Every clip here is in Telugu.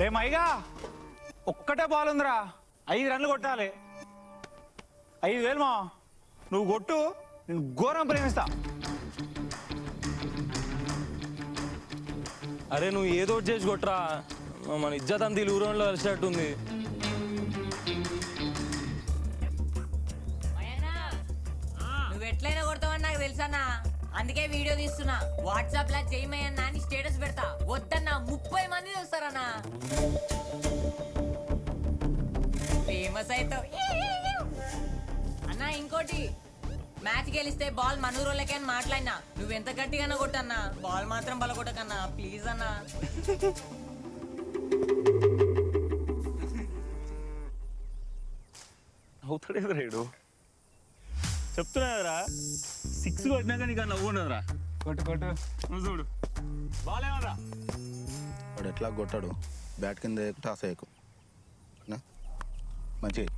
రే మైగా ఒక్కటే బాల్ ఉందిరా 5 రన్లు కొట్టాలి 5,000 మా నువ్వు కొట్టు నేను ఘోరం ప్రేమిస్తా. అరే నువ్వు ఏదో చేసి కొట్టరా మన ఇజ్జత్ అంత ఊరంలో కలిసినట్టుంది. నువ్వు ఎట్లయినా కొడతావని నాకు తెలుసన్నా, అందుకే వీడియో తీస్తున్నా. వాట్సాప్ లా చేయమయ్యన్నా అని స్టేటస్ పెడతా. వద్దన్నా 30 మంది చూస్తారన్నా. ఫేమస్ అవుతావు అన్నా. ఇంకోటి, మ్యాచ్ గెలిస్తే బాల్ మనూరోళ్ళకే అని మాట్లాడినా. నువ్వెంత గట్టిగానే కొట్టన్నా, బాల్ మాత్రం బల కొట్టకన్నా ప్లీజ్ అన్నా. అవుతాడు రేడు చెప్తున్నా కదరా 6 కొట్టినాక నీకు నవ్వు ఉన్నదిరా. కొట్టు కొట్టు నువ్వు చూడు బాలేమరా. వాడు ఎట్లా కొట్టాడు బ్యాట్ కింద టాస్ వేయకు మంచిగా.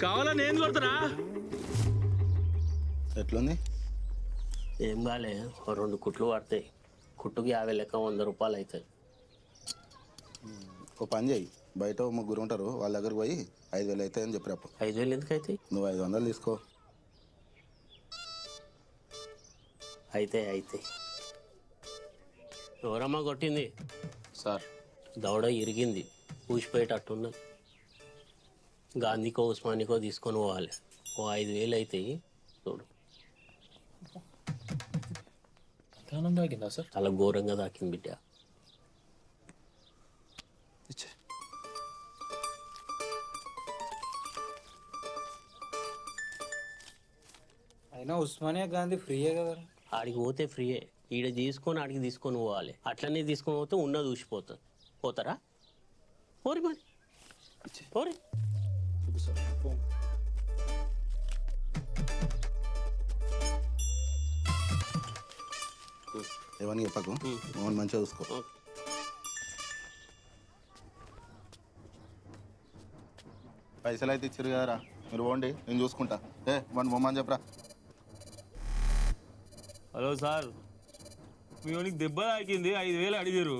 కావాలని ఏం కొడతారా? ఎట్లుంది? ఏం కాలే, 2 కుట్లు పడతాయి. కుట్టుకి 50 లెక్క 100 రూపాయలు అవుతాయి. ఒక పని చేయి, బయట 3 ఉంటారు, వాళ్ళ దగ్గరికి పోయి 5,000 అవుతాయని చెప్పినప్పుడు. 5,000 ఎందుకు అవుతాయి? నువ్వు 500 తీసుకో. అయితే ఎవరమ్మా కొట్టింది? సార్ దవడ ఇరిగింది, ఊసిపోయేటట్టున్నది. గాంధీకో ఉస్మానికో తీసుకొని పోవాలి. 5,000 అవుతాయి చూడు. తాగిందా సార్? చాలా ఘోరంగా దాకింది బిడ్డ. అయినా ఉస్మానియా గాంధీ ఫ్రీయే కదా. ఆడికి పోతే ఫ్రీయే, ఈడ తీసుకొని ఆడికి తీసుకొని పోవాలి. అట్లనే తీసుకొని పోతే ఉన్నది ఊసిపోతుంది. పోతారా? పోరి మరి పోరి. ఏమని చెప్పకు, మమ్మల్ని మంచిగా చూసుకో. పైసలు అయితే ఇచ్చారు కదరా, మీరు పోండి, నేను చూసుకుంటా. మన బొమ్మని చెప్పరా. హలో సార్, మీ వానికి దెబ్బ తాకింది, 5,000 అడిగారు.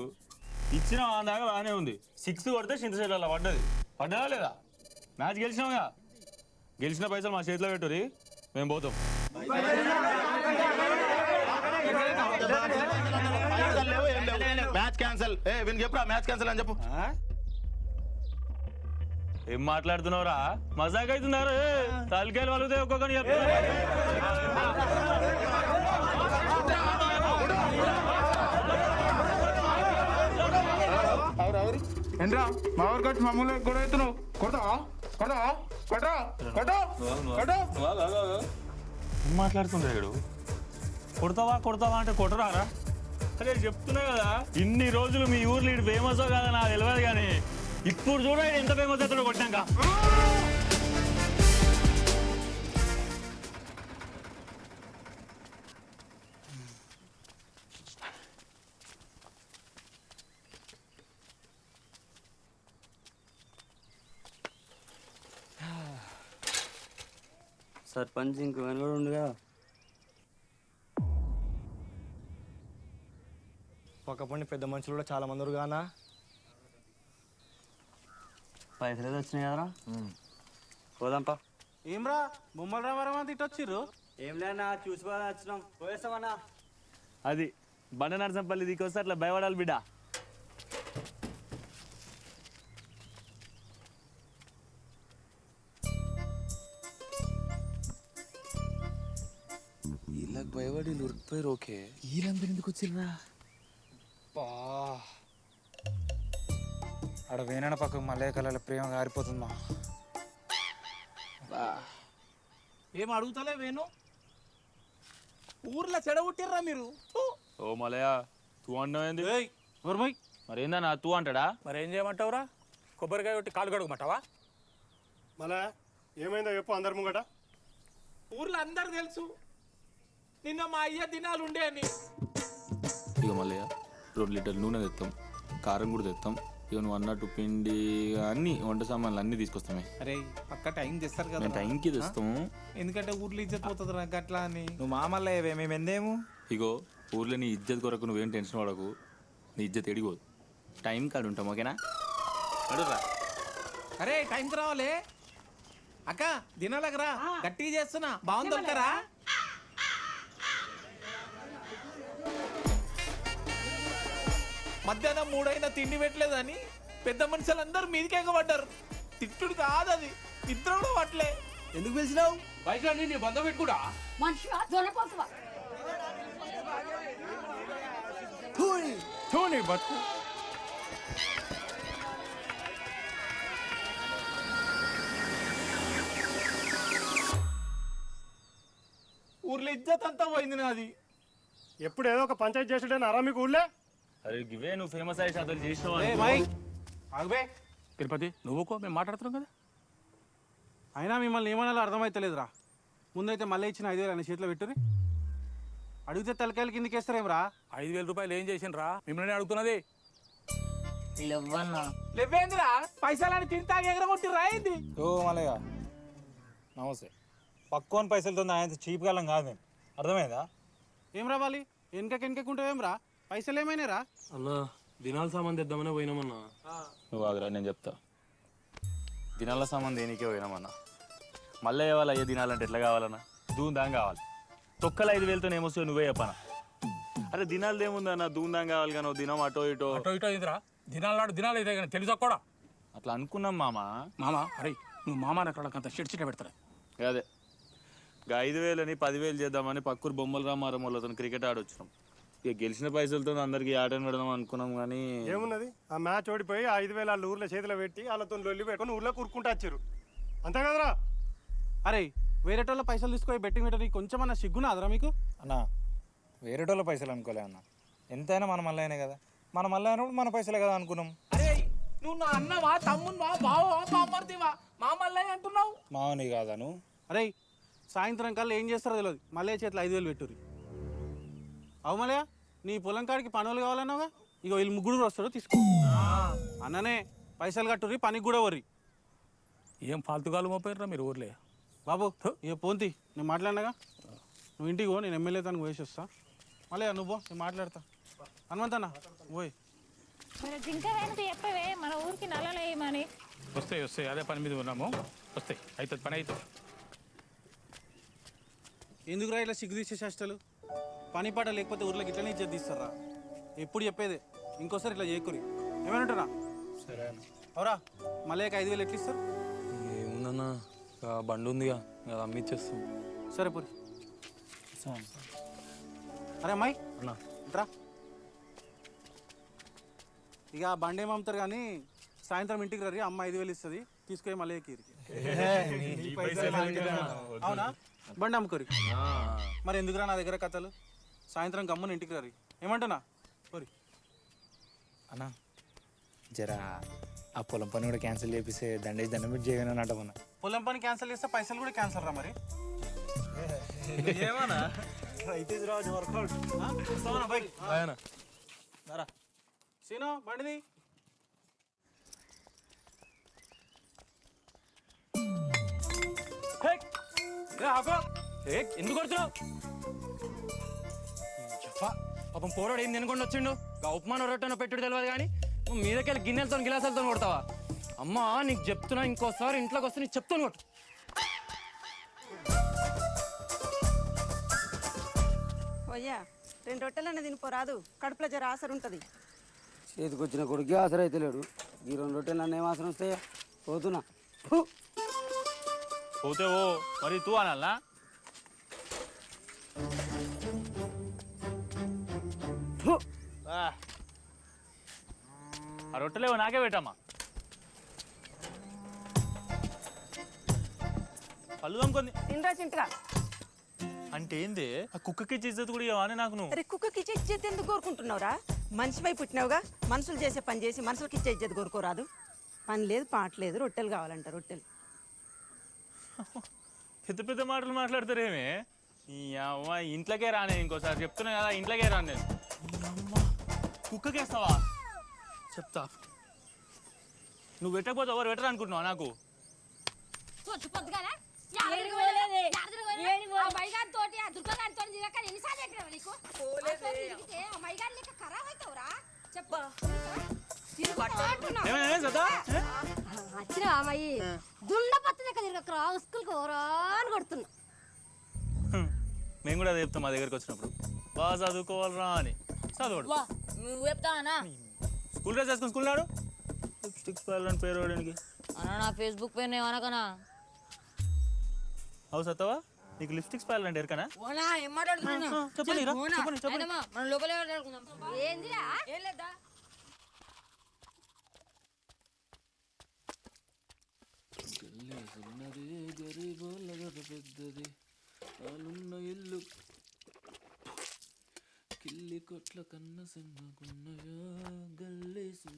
ఇచ్చిన దాకా బాగానే ఉంది. 6 కొడితే చింతసేట అలా పడ్డదా లేదా? మ్యాచ్ గెలిచినావుగా, గెలిచిన పైసలు మా చేతిలో పెట్టురి, మేము పోతాం. Match cancel. వీనికి చెప్పరా మ్యాచ్ క్యాన్సల్ అని చెప్పు. ఏం మాట్లాడుతున్నావురా? మజాక్ అవుతున్నారు. తలకాయలు వలుగుతాయి ఒక్కొక్కని చెప్పు. ఏంట్రా మా ఊరు వచ్చి మమ్మల్ని గొడవ అవుతున్నావు? ఏం మాట్లాడుతుంటాడు? కొడతావా అంటే కొట్టరారా? అదే చెప్తున్నా కదా, ఇన్ని రోజులు మీ ఊర్లో ఇటు ఫేమస్ కదా నాకు తెలియదు, కానీ ఇప్పుడు చూడ ఎంత ఫేమస్ అవుతాడో కొట్టాక. సర్పంచ్ ఇంకేమైనా కూడా ఉండు కదా. పక్కపండి పెద్ద మనుషులు కూడా చాలా మంది కానా. పైసలు వచ్చినాయి కదరా, పోదాంపా. ఏమ్రా బొమ్మల రామారావు అంత ఇట్టొచ్చిర్రు? ఏం లేనా, చూసిపోదా వచ్చినాం, పోయేస్తామన్నా. అది బండ నరసంపల్లి దిక్కొస్తే అట్లా భయపడాలి బిడ్డ. భయపడి ఉరికిపోయారు. ఓకే, వీళ్ళందరూ ఎందుకు వచ్చిర్రా? ఆడ వేనన పక్కకు మల్లయ్య కళల ప్రేమ గారిపోతుందా? ఏం అడుగుతలే వేణు, ఊర్లో చెడగొట్టిర్రా మీరు. ఓ మలయ తూ అంటావేంది? నోర్మయ్, మరేందన్నా తూ అంటాడా? మరేం చేయమంటావురా? కొబ్బరికాయ కొట్టి కాలు కడుగుమంటావా? మళ్ళా ఏమైందో చెప్పు అందరి ముంగట. ఊర్లో అందరు తెలుసు నిన్న మా అయ్య దినాలు ఉండే అని. ఇక మల్లయ్య 2 లీటర్ల నూనె తెస్తాం, కారం కూడా తెస్తాం. ఇక నువ్వు అన్నట్టు పిండి అన్ని వంట సామాన్లు అన్నీ తీసుకొస్తామే. అరే పక్క టైం తెస్తారు కదా, మేము టైంకి తెస్తాము. ఎందుకంటే ఊర్లో ఇజ్జత్ పోతుంది నాకు అట్లా అని. నువ్వు మా మల్లయ్యవే, మేము ఎందేము. ఇగో ఊర్లో నీ ఇజ్జత్ కొరకు నువ్వేం టెన్షన్ పడకు, నీ ఇజ్జత్ ఎడిగోదు. టైం కాడు ఉంటాం, ఓకేనా? అడుగురా. అరే టైంకి రావాలి అక్క, దినాలకు రా, గట్టిగా చేస్తున్నా. బాగుందొక్కరా? మధ్యాహ్నం 3 అయినా తిండి పెట్టలేదని పెద్ద మనుషులందరూ మీదికి ఎగబడ్డారు. తిట్టుడు కాదు అది, నిద్ర కూడా పట్టలే. ఎందుకు పిలిచినావు? బయట నీ బంధం పెట్టుకుడా చూని బతుకు. ఊర్లో ఇజ్జత్ అంతా పోయింది నాది. ఎప్పుడు ఏదో ఒక పంచాయతీ చేసాడని అరా మీకు ఊళ్ళే. అరే గివే నువ్వు ఫేమస్ అయ్యి చదువులు చేసినావు. ఆగబే, తిరుపతి నువ్వుకో, మేము మాట్లాడుతున్నాం కదా. అయినా మిమ్మల్ని ఏమన్నా అర్థమైతలేదురా. ముందైతే మళ్ళీ ఇచ్చిన 5,000 ఆయన చేతిలో పెట్టుని. అడిగితే తలకాయలు కిందకేస్తారేమ్రా. 5,000 రూపాయలు ఏం చేసిండ్రా? మిమ్మల్ని అడుగుతున్నది. లేవేందిరా, పైసలని తింటా ఎగరగొట్టిర్రా ఏంది? ఓ మలయ్య నమస్తే. పక్కోని పైసలతో ఆయన చీప్ కాలం కాదు మేము, అర్థమైందా? ఏం రావాలి వెనకకుంటావేమ్రా? పైసలు ఏమైనారా? అన్నా దినాల సామాన్ తెద్దామనే పోయినామన్నా. నువ్వు ఆగురా, నేను చెప్తా. దినాల సామాన్ దేనికే పోయినామన్నా. మళ్ళీ ఇవ్వాలి అయ్యే దినాలంటే ఎట్లా కావాలన్నా? దూందాం కావాలి. తొక్కలు 5,000తో ఏమొస్తావు నువ్వే చెప్పనా? అరే దినాలు ఏముందన్న, దూందాం కావాలి కానీ దినం అటో ఇటో ఇదిరా. దినాలు నాడు దినాలు అయితే కానీ తెలుసా కూడా. అట్లా అనుకున్నాం మామ. అరే నువ్వు మామాని అక్కడ షెడ్చిట పెడతారా? అదే 5,000ని 10,000 చేద్దామని పక్కూరు బొమ్మల రామారం వాళ్ళతో క్రికెట్ ఆడొచ్చినాం. ఇక గెలిచిన పైసలతో అందరికి ఆటని పెడదాం అనుకున్నాం కానీ ఏమున్నది, ఆ మ్యాచ్ ఓడిపోయి 5,000 వాళ్ళ ఊర్లో చేతిలో పెట్టి వాళ్ళతో లొల్లి పెట్టుకొని ఊర్లో కూరుకుంటూ వచ్చారు, అంతే కదరా? అరే వేరేటోళ్ళ పైసలు తీసుకొని బెట్టింగ్ పెట్టని కొంచెం అన్న సిగ్గునా అదరా మీకు? అన్న వేరేటోళ్ళ పైసలు అనుకోలే అన్న, ఎంతైనా మన మల్లయ్యనే కదా. మన మల్లయ్య అన్నప్పుడు మన పైసలే కదా అనుకున్నాం. అరే నువ్వు నా అన్నవా, తమ్మునివా, బావా, బామ్మర్దివా, మా మల్లయ్య అంటున్నావు. మావని కాదా నువ్వు? అరే సాయంత్రం కల్లా ఏం చేస్తారో తెలియదు, మల్లయ్య చేతిలో 5,000 పెట్టుర్రి. అవు మల్లయ్య, నీ పొలం కాడికి పనులు కావాలన్నావుగా, ఇక వీళ్ళు 3 వస్తాడు తీసుకో. అన్ననే పైసలు కట్టుర్రి, పనికి కూడా వర్రి. ఏం ఫాల్తుగాలు మోపోయారా మీరు ఊర్లే? బాబు ఇక పోంతి, నేను మాట్లాడినాగా, నువ్వు ఇంటికి పో, నేను ఎమ్మెల్యే తనకు పోయేసి వస్తా. మళ్ళీ నువ్వు పో, నేను మాట్లాడతా. హనుమంతన్న పోయి. ఇంకా చెప్పవే మన ఊరికి నల్లలేయమని. వస్తాయి అదే పని మీద ఉన్నాము. వస్తాయి, అవుతుంది పని అవుతుంది. ఎందుకురా ఇట్లా సిగ్గు తీసే చేష్టలు? పని పాట లేకపోతే ఊర్లోకి ఇట్లనే ఇచ్చేది తీస్తారా? ఎప్పుడు చెప్పేదే, ఇంకోసారి ఇట్లా చేయకురి. ఏమైనా సరే అవరా మళ్ళీ 5,000 ఎట్లా ఇస్తారు? ఏముందన్నా, బండి ఉందిగా, అది అమ్మిచ్చేస్తాం. సరే పూరి. అరే అమ్మాయి అన్నా రా, ఇక ఆ బండి ఏమి అమ్ముతారు కానీ సాయంత్రం ఇంటికి రీ, అమ్మ 5,000 ఇస్తుంది, తీసుకొని మళ్ళీ ఎక్కిరి. అవునా, బండి అమ్ముకోరి. మరి ఎందుకురా నా దగ్గర కథలు? సాయంత్రం గమ్మున ఇంటికి రీ, ఏమంటున్నా పోరి. అన్నా జరా ఆ పొలం పని కూడా క్యాన్సిల్ చేపిస్తే దండేసి దండం పెట్టి చేయను అంటామన్నా. పొలం పని క్యాన్సిల్ చేస్తే పైసలు కూడా క్యాన్సిల్ రా మరి. ఏమన్నా సీను బండిది. ఎందుకు కొడుతున్నావు? పాపం పోరాడు ఏం తినకుండా వచ్చిండు. ఉప్మాన రొట్టెనో పెట్టుడు తెలియదు కానీ నువ్వు మీదకెళ్ళి గిన్నెలతో గిలాసాలతో కొడతావా? అమ్మా నీకు చెప్తున్నా, ఇంకోసారి ఇంట్లోకి వస్తే నీకు చెప్తాను కొట్టు. ఓయ్యా 2 రొట్టెలనే తినిపోరాదు, కడుపులో జర ఆసరు ఉంటుంది. చేతికి వచ్చిన కొడుకు ఆసర అయితే లేడు. ఈ 2 రొట్టెలు నన్ను ఏం ఆసరం వస్తాయా? పోతున్నా. పోతే ఓ మరి తూ అనాలనా? బట్టలేవో నాకే పెట్టమ్మా. పళ్ళు తమ్ముకుంది తినరా చింటరా. అంటే ఏంది ఆ కుక్కకి ఇచ్చేది కూడా ఇవ్వని నాకు నువ్వు. అరే కుక్కకి ఇచ్చే ఇచ్చేది ఎందుకు కోరుకుంటున్నావురా? మనిషిపై పుట్టినావుగా, మనుషులు చేసే పని చేసి మనుషులకి ఇచ్చే ఇచ్చేది కోరుకోరాదు. పని లేదు పాట లేదు, రొట్టెలు కావాలంట రొట్టెలు. పెద్ద పెద్ద మాటలు మాట్లాడతారేమే. ఈ అమ్మ ఇంట్లోకే రానే, ఇంకోసారి చెప్తున్నా కదా ఇంట్లోకే రాను నేను. కుక్కకేస్తావా? చెప్తా. నువ్వు పెట్టకపోతే ఎవరు పెట్టరు అనుకుంటున్నావా నాకు? వచ్చినా అమ్మాయి దుండ పత్తి దగ్గర తిరగకరా స్కూల్కి పోరా అని కొడుతున్నా. మేము కూడా అదే చెప్తాం మా దగ్గరికి వచ్చినప్పుడు, బాగా చదువుకోవాలరా అని. చదవడు. నువ్వు చెప్తావా? స్కూల్ డ్రెస్ వేసుకుని స్కూల్ నాడు లిప్స్టిక్స్ పేర్లని పేరు వాడడానికి అన్నా నా ఫేస్బుక్ పేరు ఏమనకనా? అవు సత్తవా, నీకు లిప్స్టిక్స్ పేర్లంటే ఎరకనా? ఏం మాట్లాడుతున్నా? చెప్పండి. మన లోపలే ఏందిరా? ఏం లేదా? పెద్దది వాళ్ళున్న ఇల్లు కిల్లి కొట్ల కన్న సిన్నకున్నయా గల్లేసి.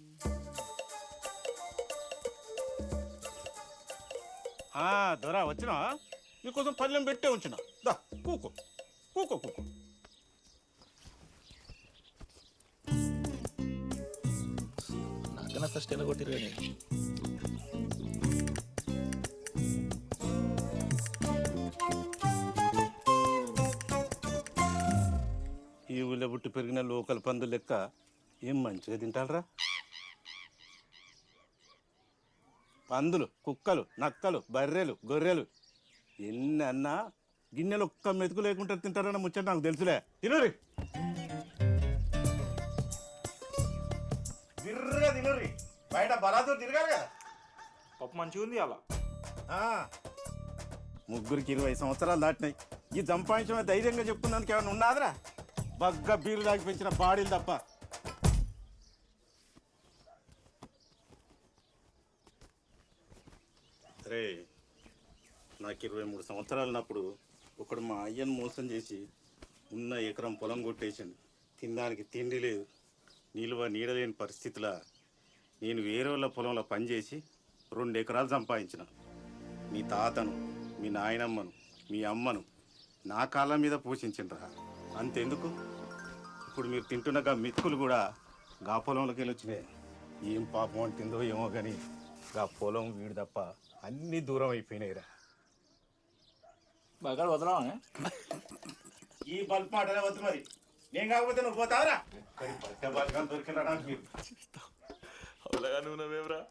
దొరా వచ్చినా నీకోసం పల్లెం పెట్టే ఉంచిన. దా కూకో కూకో కూకో. నాకన్నా ఫస్ట్ ఎలా కొట్టిరు కానీ ఈ ఊళ్ళో పుట్టి పెరిగిన లోకల్ పందులు లెక్క ఏం మంచిగా తింటారా? పందులు, కుక్కలు, నక్కలు, బర్రెలు, గొర్రెలు ఎన్ని అన్నా గిన్నెలు ఒక్క మెతుకు లేకుండా తింటారన్న ముచ్చట నాకు తెలుసులే. తినరి తిర్రగా తినరి, బయట బలాతో తిరగాలి కదా. పప్పు మంచిగా ఉంది అలా. ముగ్గురికి 20 సంవత్సరాలు దాటినాయి. ఈ సంపాదించమే ధైర్యంగా చెప్పుకున్నందుకు ఏమైనా ఉన్నాదిరా? బగ్గ బీరు దాకి పెంచిన బాడీలు తప్ప. అరే నాకు 23 సంవత్సరాలు ఉన్నప్పుడు ఒకడు మా అయ్యను మోసం చేసి ఉన్న ఎకరం పొలం కొట్టేసిండు. తినడానికి తిండి లేదు, నిలువ నీడలేని పరిస్థితిలో నేను వేరే వాళ్ళ పొలంలో పనిచేసి 2 ఎకరాలు సంపాదించిన. మీ తాతను, మీ నాయనమ్మను, మీ అమ్మను నా కాళ్ళ మీద పోషించిండ్రా. అంతెందుకు, ఇప్పుడు మీరు తింటున్న గా మెతుకులు కూడా గా పొలంలోకి వెళ్ళి వచ్చినాయి. ఏం పాపం అంటుందో ఏమో కానీ గా పొలం వీడు తప్ప అన్నీ దూరం అయిపోయినాయిరా. బాగా వదలవా? ఈ బల్బ్ మాటనే వద్దు మరి. నేను కాకపోతే నువ్వు పోతావరా? బల్గా దొరికినా నాకు మీరు అవులగా నువ్వు నవ్వేవరా?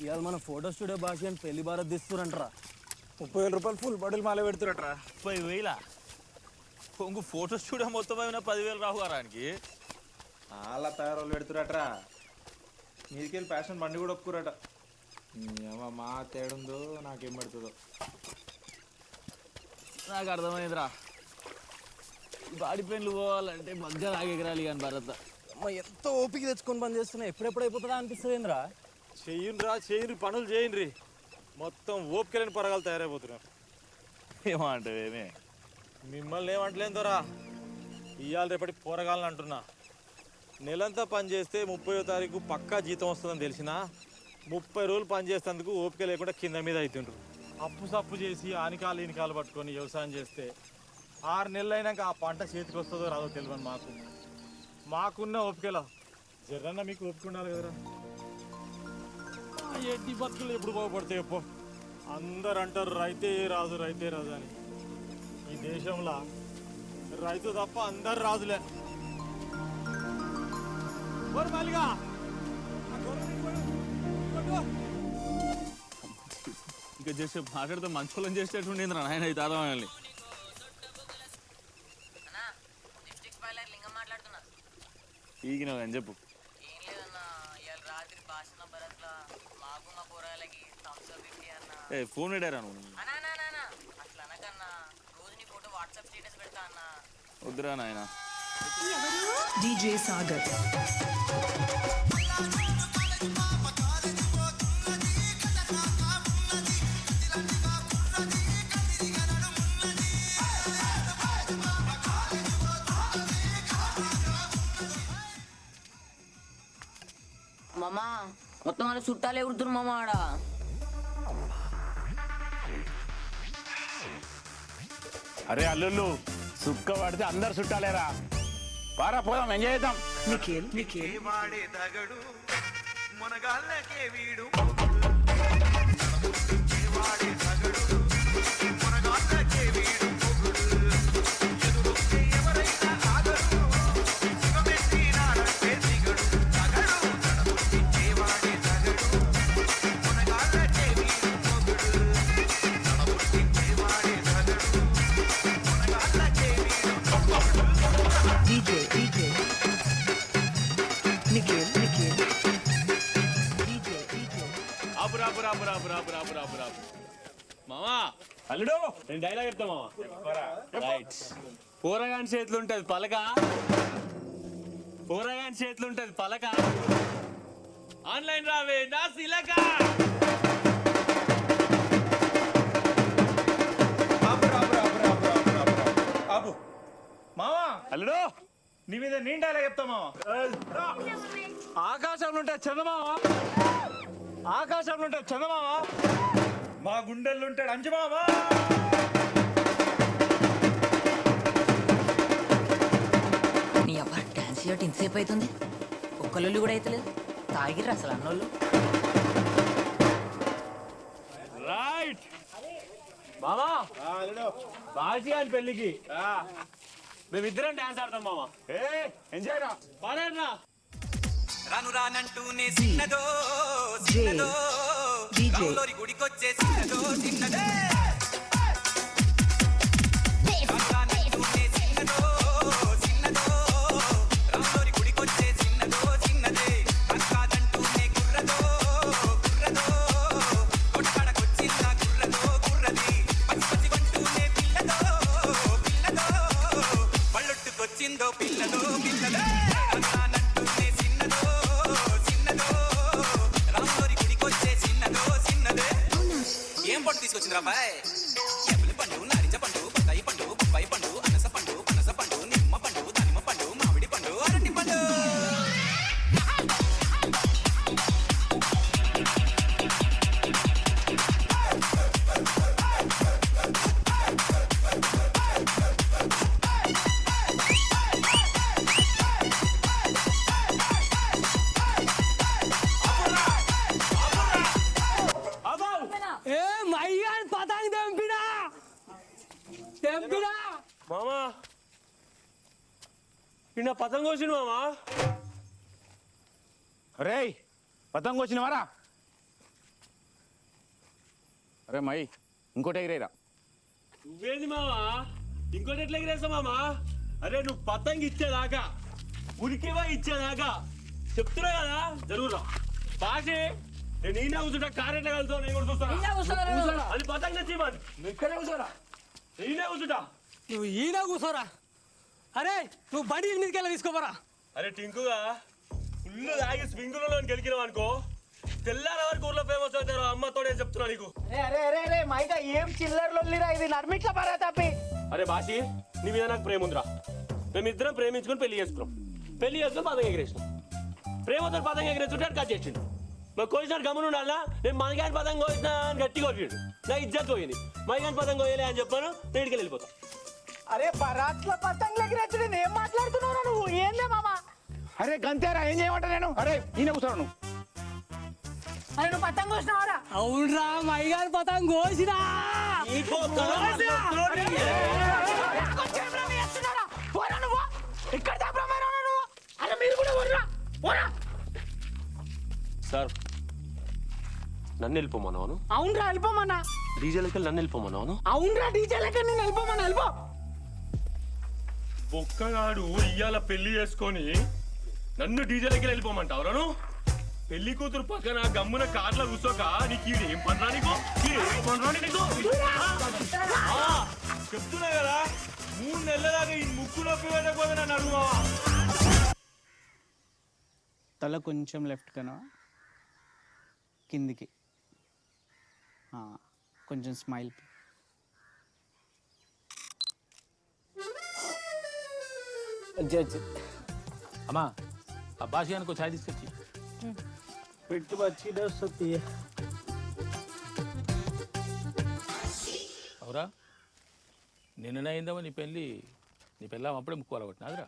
ఇవాళ మన ఫోటో స్టూడియో భాష అని పెళ్లి భారత్ తీస్తురంటరా. 30,000 రూపాయలు ఫుల్ బాటిల్ మాల పెడుతురట్రా. 30,000? ఇంకో ఫోటో స్టూడియో మొత్తం అయినా 10,000 రావు గారానికి. అలా తయారు పెడుతురట్రా. మీదికెళ్ళి ఫ్యాషన్ బండి కూడా ఒప్పుకురట. మా తేడుందో నాకేం పెడుతుందో. నాకు అర్థమైందిరా, బాడీ పెయిన్లు పోవాలంటే మగ్గ ఎగరాలి కానీ భరత్. ఎంత ఓపిక తెచ్చుకొని పని చేస్తున్నా, ఎప్పుడెప్పుడు అయిపోతుందా అనిపిస్తుంది. ఏంద్రా చేయండి పనులు చేయండి, మొత్తం ఓపికలేని పొరగాలు తయారైపోతున్నారు. ఏమంటావేమే? మిమ్మల్ని ఏమంటలేను దొరా, ఇవాళ రేపటి పోరగాలని అంటున్నా. నెలంతా పని చేస్తే 30వ తారీఖు పక్కా జీతం వస్తుందని తెలిసినా 30 రోజులు పని చేసేందుకు ఓపిక లేకుండా కింద మీద అవుతుండ్రు. అప్పు సప్పు చేసి ఆనికాలు ఈనికాలు పట్టుకొని వ్యవసాయం చేస్తే 6 నెలలు అయినాక ఆ పంట చేతికి వస్తుందో రాదో తెలియని మాకున్న ఓపికలా జరన్నా మీకు ఓపిక ఉండాలి కదరా. ఎట్టి బతుకులు ఎప్పుడు బాగుపడతాయి ఎప్పో. అందరు అంటారు రైతే రాజు రైతే రాజు అని. ఈ దేశంలో రైతు తప్ప అందరు రాజులే. ఇంకా చేసే మాట్లాడితే మంచోళ్ళని చేసేటట్టుండేంద్రా నాయన ఈ తాతవాళ్ళని. ఈగినావు అని చెప్పు. ఏం లేదన్నా, ఇవాళ రాత్రి భాషణ భరత్లా మాకు మా పోరాలకి ఫోన్ పెట్టారా నువ్వు? అట్లా అనకన్నా, రోజు నీ ఫోటో వాట్సాప్ స్టేటస్ పెడతా అన్నా. వద్దురా నాయన, DJ Sagar. మామా మొత్తం వాళ్ళ చుట్టాలు ఎగురుతున్నారు మామ ఆడ. అరే అల్లుళ్ళు సుక్క పడితే అందరు చుట్టాలేరా. పారా పోదాం, ఎంజాయ్ చేద్దాం. Nikhil. వాడే తగడు మునగాళ్ళకే వీడు వాడే తగడు మునగాళ్ళకే వీడు ఎదురొస్తే ఎవరైనా ఆగడు శివమెత్తినాడంటే దిగడు తగడు తడబుట్టించే వాడే తగడు మునగాళ్ళకే వీడు తడబుట్టించే వాడే తగడు మునగాళ్ళకే వీడు DJ. Nikhil. రాపు మామా. అల్లుడు నేను డైలాగ్ చెప్తా మామా. రైట్. పోరగాని చేతులు ఉంటది పలక, పోరగాని చేతులు ఉంటది పలక, ఆన్లైన్ రావే నా సిలక. ఆపు మామా. అల్లుడు నీ మీద నేను డైలాగ్ చెప్తా మామా. ఆకాశంలో ఉంటే చందమామ, ఆకాశంలో ఉంటే చందమామ, మా గుండెల్లో ఉంటాడు అంజమామ. నీ అబ్బా డాన్స్ చేయటం ఇంతసేపు అవుతుంది, ఒక్కళ్ళు కూడా అవుతలేదు. తాగిర్రు అసలు అన్నోళ్ళు. రైట్ మామా. బాజీ అని పెళ్ళికి మేమిద్దరం డాన్స్ ఆడతాం మామా. ఎంజాయ్ రా, పాడేరా. రాను రానంటూనే చిన్నదో చిన్నదో రాములోరి గుడికొచ్చే చిన్నదో చిన్నదే. రాను రానంటూనే చిన్నదో చిన్నదో రాములోరి గుడికొచ్చే చిన్నదో చిన్నదే. అక్కాదంటూనే గుర్రదో గుర్రదో కొట్టకాడకొచ్చిందా గుర్రదో గుర్రది. పచ్చి పచ్చి కొంటూనే పిల్లదో పిల్లదో పళ్ళొట్టుకొచ్చిందో పిల్లదో పిల్లదే. ఏం పండు తీసుకొచ్చింది రాబాయ్? ఎప్పుల పండు, నారింజ పండు, బత్తాయి పండు, బొప్పాయి పండు, అనస పండు, పనస పండు, నిమ్మ పండు, దానిమ్మ పండు, మామిడి పండు, అరటి పండు. మామా నిన్న పతంగ వచ్చింది మామా. రే పతంగ వచ్చినవారా? అరే మై ఇంకోటి ఎగిరేరా. నువ్వేంది మామా ఇంకోటి ఎట్లా ఎగిరేస్తా మామా? అరే నువ్వు పతంగ ఇచ్చేదాకా ఉరికేవా ఇచ్చేదాకా చెప్తున్నా కదా. జరుగురా పాషే నేను ఈయన కూర్చుంటా. కారు ఎట్లా కలుగుతావు నేను కూడా చూస్తాను. అది పతంగ తెచ్చి మరి ఇక్కడే కూర్చోరా. ఈయన కూర్చుంటా. నువ్వు ఈయన కూర్చోరా. అరే నువ్వు బండి మీదకెళ్ళి తీసుకోపోరా. అరే టింకుగా ఫుల్ తాగి స్వింగులలో గెలికినావు అనుకో, తెల్లార వరకు ఊర్లో ఫేమస్ అవుతారు. అమ్మతోడే చెప్తున్నా నీకు. మైగా ఏం చిల్లర్లొల్లిరా ఇది నర్మిట్ల పరా తప్పి. అరే బాషి నీ మీద నాకు ప్రేమ ఉందిరా. మేమిద్దరం ప్రేమించుకుని పెళ్లి చేసుకున్నాం. పెళ్లి చేసుకుని పతంగ ఎగిరేసినాం. ప్రేమతో పతంగ ఎగిరేస్తుంటే కట్ చేసిండు. మా కోసినాడు గమనం ఉండాలా. నేను మనగాని పతంగ కోసిన అని గట్టిగా కొట్టిండు. నా ఇజ్జత్ పోయింది. మైగాని పతంగ కోయలే అని చెప్పాను. ఇంటికి వెళ్ళిపోతా. అరే బరాత్ల పతంగులు ఎగిరేచ్చుడు ఏం మాట్లాడుతున్నావు నువ్వు? ఏందే మామా? అరే గంతేరా, ఏం చేయమంటా నేను? అరే ఈయన కూర్చోరా నువ్వు. అరే నువ్వు పతంగ కోసినావారా? అవునరా మైగాని పతంగ కోసినా. సార్ నన్ను వెళ్ళిపోమన్నాను. అవునరా వెళ్ళిపోమన్నా. డీజేలకి నన్ను వెళ్ళిపోమన్నాను. అవునరా డీజేలకి నేను వెళ్ళిపోమన్నా. వెళ్ళిపో. ఒక్కగాడు ఇయ్యాల పెళ్లి చేసుకొని నన్ను డీజేలకి వెళ్ళిపోమంటావురాను. పెళ్లి కూతురు పక్కన గమ్మున కార్లో కూర్చోక నీకు ఏం పనరా? నీకు ఏం పనరా? నీకు చెప్తున్నా కదా 3 నెలల దాకా ఈ ముక్కు నొప్పి పెట్టకపోతే నన్ను అడుగువా. తల కొంచెం లెఫ్ట్ కనా కిందికి కొంచెం స్మైల్. అమ్మా ఆ భాషగానికి ఒక ఛాయ్ తీసుకొచ్చి పెట్టు వచ్చి వస్తుంది. అవురా నిన్ననే అయిందామా నీ పెళ్ళి? నీ పెళ్ళాం అప్పుడే ముక్కోవాలి కొట్టినాదిరా.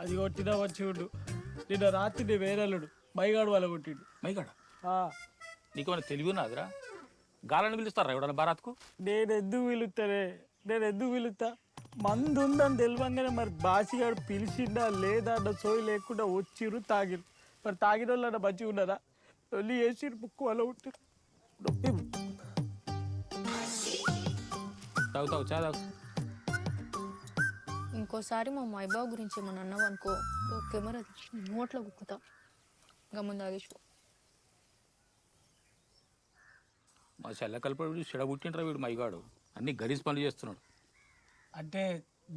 అది కొట్టినా వచ్చి నిన్న రాత్రి వేరేళ్ళుడు మైగాడు వాళ్ళ కొట్టిండు. మైగాడ నీకేమైనా తెలివి ఉన్నదిరా? గాలని పిలుస్తారా ఎవడన్నా బారాత్కు? నేను ఎందుకు పిలుస్తా? మందు ఉందని తెలియంగానే మరి బాసిగాడు పిలిచిండా లేదా అన్న సోయి లేకుండా వచ్చిర్రు తాగిరు. మరి తాగిన వాళ్ళు మంచిగా ఉన్నారా? తొలి వేసిరు ముక్కు వాళ్ళ ఉంటారు. తాగు చా తాగు. ఇంకోసారి మా మైబాబు గురించి ఏమన్నా అన్నావు అనుకో కెమెరా నోట్లో కుక్కుతా. గమ్ముందు ఆగేసుకో. మా చెల్ల కలిపి చెడబుట్టిండ్రా వీడు మైగాడు. అన్ని గరీస్ పనులు చేస్తున్నాడు. అంటే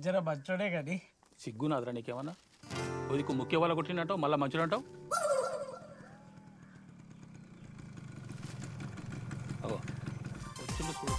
జర మంచోడే కానీ సిగ్గునాదిరా నీకేమన్నా? కొద్దికు ముఖ్య వాళ్ళ కొట్టిండంటావు మళ్ళీ మంచుడు అంటావు. అగో వచ్చింది చూడు.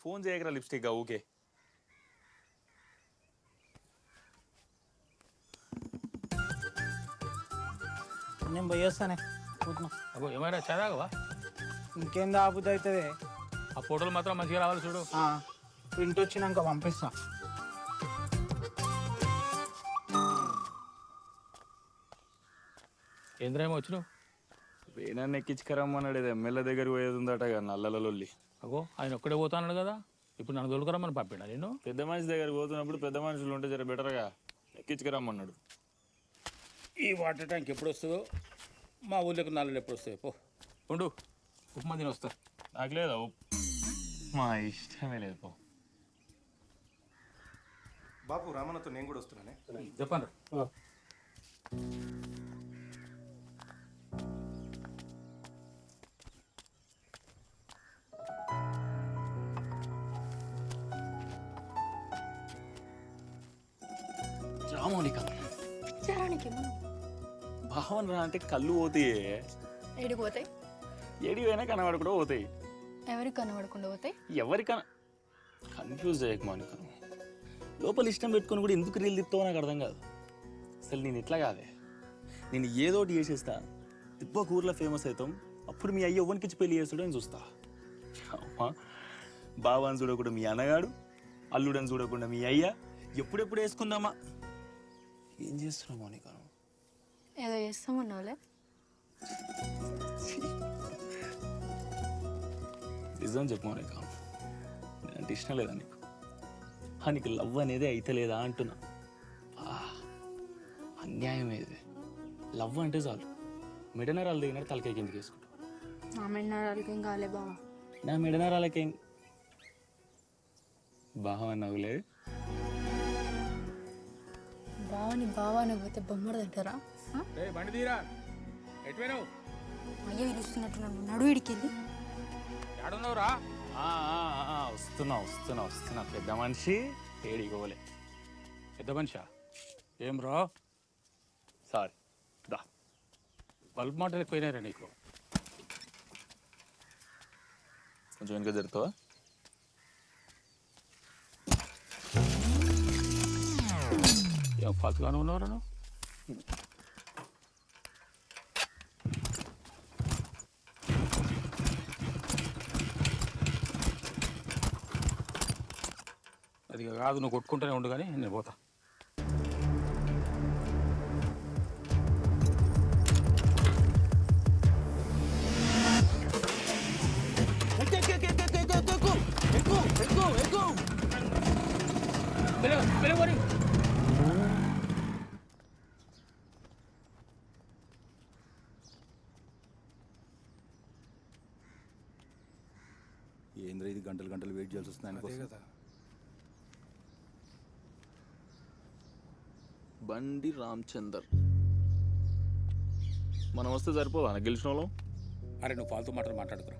ఫోన్ చేయగరా లిప్స్టిక్ ఊకే. నేను పోయేస్తానే. అగో ఏమైనా చదాగవా? ఇంకేం ఆపుద్ది అవుతుంది. ఆ ఫోటోలు మాత్రం మంచిగా రావాలి చూడు. ప్రింట్ వచ్చినాక పంపిస్తా. ఏంద్రేమో వచ్చినావు? వేణాన్ని ఎక్కించుకరమ్మన్నాడు. ఎమ్మెల్యే దగ్గరికి పోయేది ఉందట నల్లలొల్లి. అగో ఆయన ఒక్కడే పోతాన్నాడు కదా. ఇప్పుడు నన్ను దొరకరమ్మని పంపినా నేను. పెద్ద మనిషి దగ్గరికి పోతున్నప్పుడు పెద్ద మనుషులు ఉంటే జర బెటర్గా ఎక్కించుకరమ్మన్నాడు. ఈ వాటర్ ట్యాంక్ ఎప్పుడు వస్తుందో, మా ఊళ్ళోకి నల్లలు ఎప్పుడు వస్తాయి? పో ఉండు, ఉప్మా తిని వస్తా. నాకు లేదా మా ఇష్టమే లేదు. పో బాపు రామన్నతో నేను కూడా వస్తున్నానే. చెప్పండి. రామోనిక పిచ్చారానికి భావన రా అంటే కళ్ళు పోతాయి. ఏడికి పోతాయి? ఏడిపోయినా కనబడకుండా పోతాయి. ఎవరికి కనబడకుండా పోతాయి? ఎవరికన్నా కన్ఫ్యూజ్ చేయకు మౌనిక. లోపల ఇష్టం పెట్టుకొని కూడా ఎందుకు రీల్ తిప్తావో నాకు అర్థం కాదు. అసలు నేను ఇట్లా కాదే, నేను ఏదోటి చేసేస్తా, తిప్ప ఊర్లో ఫేమస్ అవుతాం. అప్పుడు మీ అయ్య ఎవరికి పెళ్లి చేస్తాడో అని చూస్తా. అమ్మా బావాని చూడకుండా మీ అన్నగాడు, అల్లుడని చూడకుండా మీ అయ్య. ఎప్పుడెప్పుడు వేసుకుందామా? ఏం చేస్తున్నావు మౌనిక? ఏదో చేస్తామన్నావులే. నిజం చెప్పు మౌనిక, నేనంటే ఇష్టం లేదా నీకు? నీకు లవ్ అనేది అయితే లేదా అంటున్నా. అన్యాయం ఏది? లవ్ అంటే చాలు మెడనరాలు దిగినట్టు తలకాయ కిందకి వేసుకుంటాం. నా మెడనరాలకి ఏం కాలే బావ. నా మెడనరాలకేం బావ నవ్వులే. బావాని పోతే బొమ్మడు తింటారా? బండి తీరా. ఎటువైనావు? అయ్యో పిలుస్తున్నట్టున్నాను. నడు ఇడికెళ్ళి. ఏడున్నావురా? వస్తున్నా పెద్ద మనిషి. ఏడికోలే పెద్ద మనిషా? ఏం రా? సారీ దా. బల్బ్ మాటలు ఎక్కువైనారా నీకు? కొంచెం వెనుక జరుగుతావా? ఏం ఫాల్తుగానే ఉన్నావురా నువ్వు? అది కాదు, నువ్వు కొట్టుకుంటూనే ఉండు కానీ నేను పోతా. గంటలు గంటలు వెయిట్ చేయాల్సి వస్తుంది ఆయన కోసం. బండి రామచందర్ మనం వస్తే సరిపోదా గెలిచిన వాళ్ళం? అరే నువ్వు ఫాల్తూ మాటలు మాట్లాడుతురా.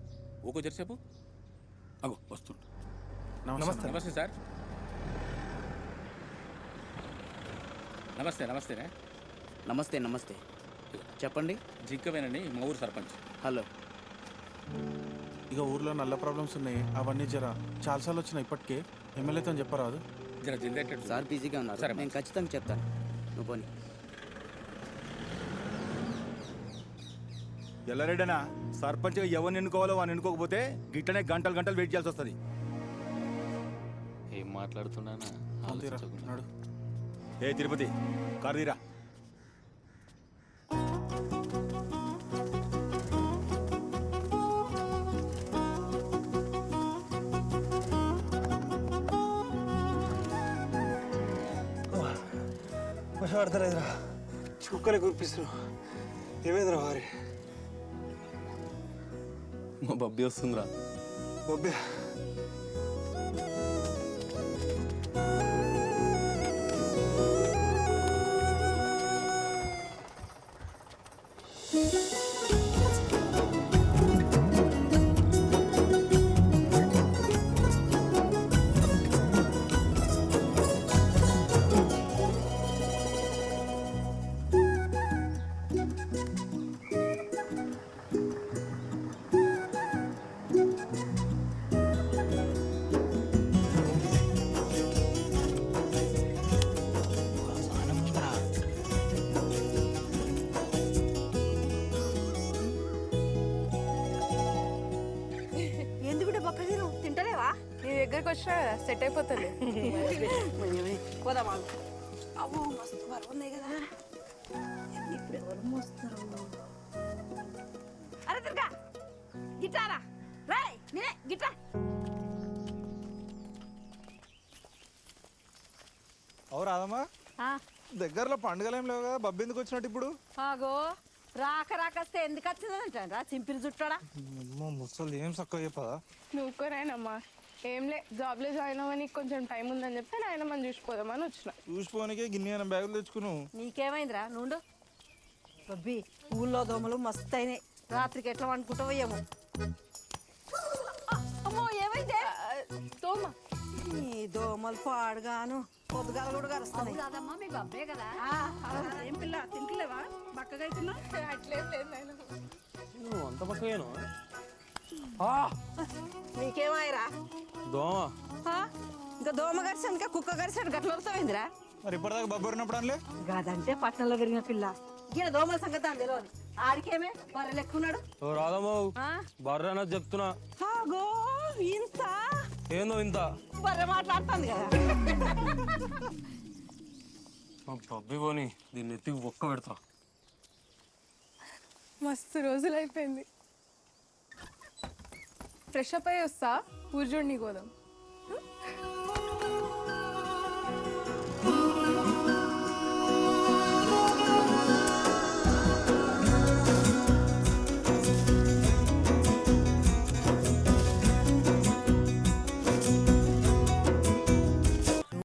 ఓకో జరిసేపు అగో వస్తుండు. నమస్తే. నమస్తే సార్. నమస్తే నమస్తేనే. నమస్తే నమస్తే చెప్పండి. జింకవేనని మా ఊరు సర్పంచ్. హలో. ఇక ఊర్లో నల్ల ప్రాబ్లమ్స్ ఉన్నాయి, అవన్నీ జర చాలాసార్లు వచ్చినాయి ఇప్పటికే. ఎమ్మెల్యేతో చెప్పరాదు. జర జనరేటర్ సార్ బిజీగా ఉన్నారు. సరే, నేను ఖచ్చితంగా చెప్తాను. నువ్వు పోనీ. ఎల్లరెడ్డనా సర్పంచ్గా ఎవరిని ఎన్నుకోవాలో వాడిని ఎన్నుకోకపోతే గిట్లనే గంటలు గంటలు వెయిట్ చేయాల్సి వస్తుంది. ఏం మాట్లాడుతున్నానా? ఏ తిరుపతి కారు తీరా. పడతలేదురా, చుక్కలే కురిపిస్తున్నావు. ఏమైందిరా వారి? మా బబ్బీ వస్తుందిరా. బొబ్బే తింటలేవా? నీ దగ్గరకు వచ్చినా సెట్ అయిపోతుంది. పోదామా? అవ్వో మస్తు బరువు ఉన్నాయి కదా. ఇప్పుడు ఎవరు మోస్తారు? అరే దుర్గా గిటారా రాయ్, నేనే గిటార్. అవు రాదమ్మా, దగ్గరలో పండుగలు ఏం లేవు కదా, బబ్బు ఎందుకు వచ్చినట్టు ఇప్పుడు? ఆగో రాక రాకస్తే ఎందుకు వచ్చిందంటారా చింపిరి చుట్టాడా? ముసలి ఏం చక్కగా చెప్పదా? నువ్వు కోరాయనమ్మా. ఏం లే, జాబ్లో జాయిన్ అవ్వని కొంచెం టైం ఉందని చెప్తే నాయన మనం చూసిపోదామని వచ్చిన. చూసిపోనికే గిన్నె బ్యాగులు తెచ్చుకున్నావు. నీకేమైందిరా? నుండు బబ్బి, ఊళ్ళో దోమలు మస్తు అయినాయి. రాత్రికి ఎట్లా వండుకుంటావో ఏమో. అమ్మో ఏమైందే? దోమ. ఈ దోమలు పాడుగాను పొద్దుగాల కూడా కరుస్తున్నాయి. కాదమ్మా, మీ బబ్బే కదా. ఏం పిల్ల తింటలేవా? బక్కగా అవుతున్నావు. అట్లేం లేదు నాయన. నువ్వు అంత పక్కయేను? నీకేమాయరా? దోమ. ఇంకా దోమ గరిసాను కుక్క గరిసాడు గట్ల వస్తావేందిరా? మరి ఇప్పటిదాకా బబ్బు ఉన్నప్పుడు అనలే? కాదంటే పట్టణంలో పెరిగిన పిల్ల ఈయన దోమల సంగతి అని తెలియదు. ఆడికేమే బర్రెలు ఎక్కున్నాడు. ఓ రాదమ్మో, బర్రె అన్నది చెప్తున్నా. ఆగో ఇంత ఏందో ఇంత బర్రె మాట్లాడుతుంది కదా. బబ్బి పోని దీన్ని ఎత్తికి ఒక్క పెడతా. మస్తు రోజులు అయిపోయింది. ఫ్రెష్ అప్ అయ్యి వస్తా, ఊరు చూడని పోదాం.